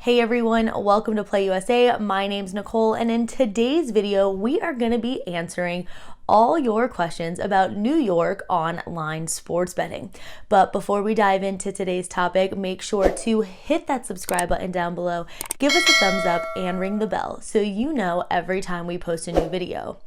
Hey everyone, welcome to Play USA. My name's Nicole, and in today's video, we are going to be answering all your questions about New York online sports betting. But before we dive into today's topic, make sure to hit that subscribe button down below, give us a thumbs up, and ring the bell so you know every time we post a new video.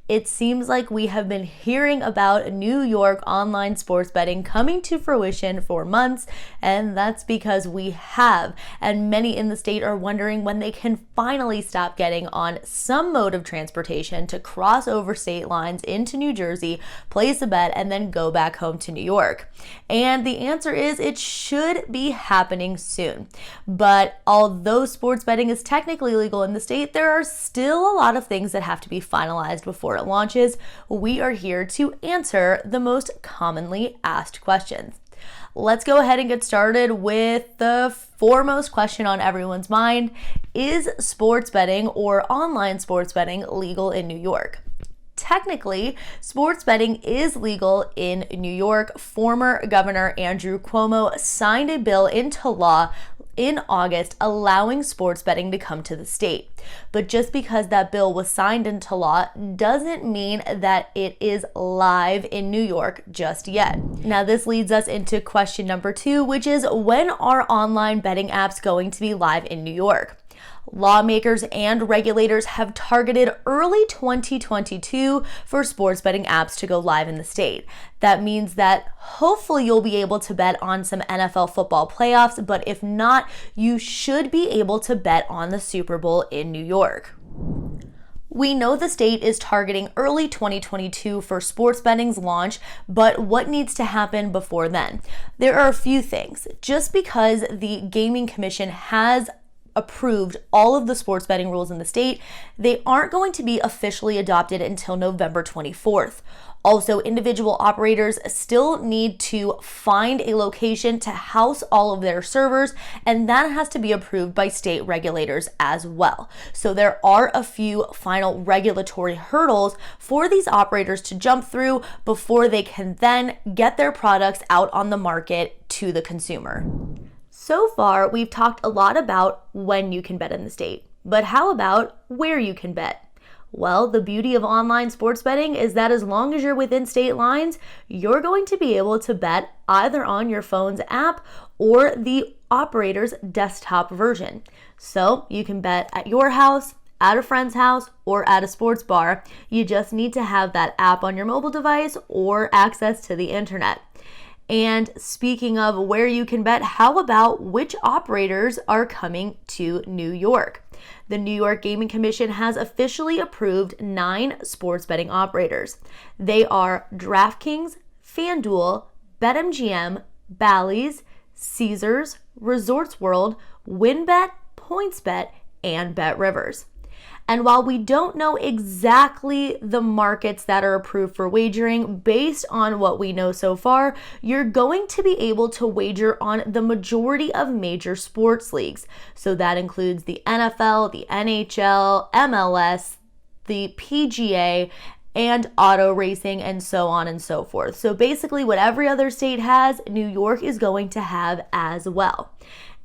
It seems like we have been hearing about New York online sports betting coming to fruition for months, and that's because we have, and many in the state are wondering when they can finally stop getting on some mode of transportation to cross over state lines into New Jersey, place a bet, and then go back home to New York. And the answer is it should be happening soon. But although sports betting is technically legal in the state, there are still a lot of things that have to be finalized before it launches. We are here to answer the most commonly asked questions. Let's go ahead and get started with the foremost question on everyone's mind. Is sports betting or online sports betting legal in New York? Technically, sports betting is legal in New York. Former Governor Andrew Cuomo signed a bill into law in August allowing sports betting to come to the state. But just because that bill was signed into law doesn't mean that it is live in New York just yet. Now this leads us into question number 2, which is when are online betting apps going to be live in New York? Lawmakers and regulators have targeted early 2022 for sports betting apps to go live in the state. That means that hopefully you'll be able to bet on some NFL football playoffs, but if not, you should be able to bet on the Super Bowl in New York. We know the state is targeting early 2022 for sports betting's launch, but what needs to happen before then? There are a few things. Just because the Gaming Commission has approved all of the sports betting rules in the state, they aren't going to be officially adopted until November 24th. Also, individual operators still need to find a location to house all of their servers, and that has to be approved by state regulators as well. So there are a few final regulatory hurdles for these operators to jump through before they can then get their products out on the market to the consumer. So far, we've talked a lot about when you can bet in the state, but how about where you can bet? Well, the beauty of online sports betting is that as long as you're within state lines, you're going to be able to bet either on your phone's app or the operator's desktop version. So you can bet at your house, at a friend's house, or at a sports bar. You just need to have that app on your mobile device or access to the internet. And speaking of where you can bet, how about which operators are coming to New York? The New York Gaming Commission has officially approved 9 sports betting operators. They are DraftKings, FanDuel, BetMGM, Bally's, Caesars, Resorts World, WynnBET, PointsBet, and BetRivers. And while we don't know exactly the markets that are approved for wagering, based on what we know so far, you're going to be able to wager on the majority of major sports leagues. So that includes the NFL, the NHL, MLS, the PGA, and auto racing, and so on and so forth. So basically what every other state has, New York is going to have as well.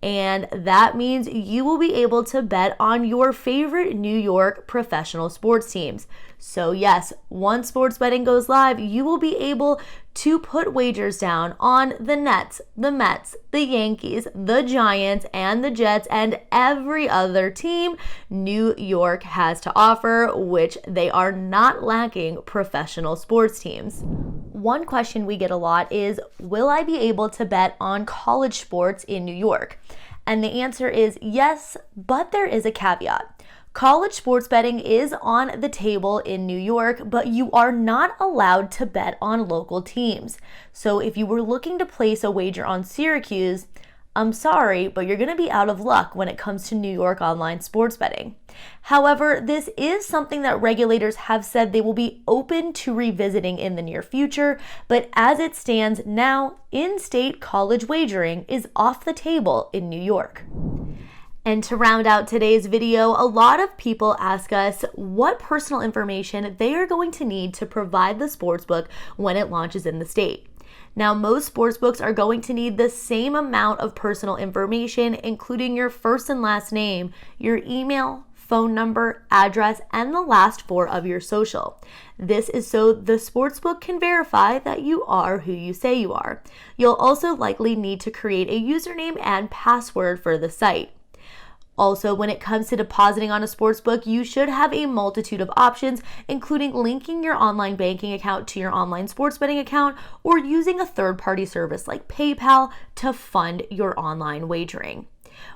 And that means you will be able to bet on your favorite New York professional sports teams. So yes, once sports betting goes live, you will be able to put wagers down on the Nets, the Mets, the Yankees, the Giants, and the Jets, and every other team New York has to offer, which they are not lacking professional sports teams. One question we get a lot is, will I be able to bet on college sports in New York? And the answer is yes, but there is a caveat. College sports betting is on the table in New York, but you are not allowed to bet on local teams. So if you were looking to place a wager on Syracuse, I'm sorry, but you're going to be out of luck when it comes to New York online sports betting. However, this is something that regulators have said they will be open to revisiting in the near future, but as it stands now, in-state college wagering is off the table in New York. And to round out today's video, a lot of people ask us what personal information they are going to need to provide the sportsbook when it launches in the state. Now, most sportsbooks are going to need the same amount of personal information, including your first and last name, your email, phone number, address, and the last four of your social. This is so the sportsbook can verify that you are who you say you are. You'll also likely need to create a username and password for the site. Also, when it comes to depositing on a sportsbook, you should have a multitude of options, including linking your online banking account to your online sports betting account or using a third-party service like PayPal to fund your online wagering.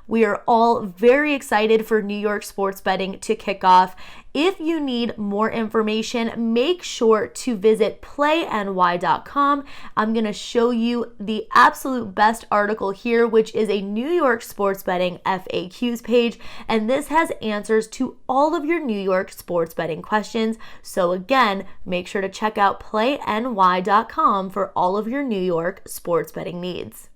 We are all very excited for New York sports betting to kick off. If you need more information, make sure to visit playny.com. I'm going to show you the absolute best article here, which is a New York sports betting FAQs page, and this has answers to all of your New York sports betting questions. So again, make sure to check out playny.com for all of your New York sports betting needs.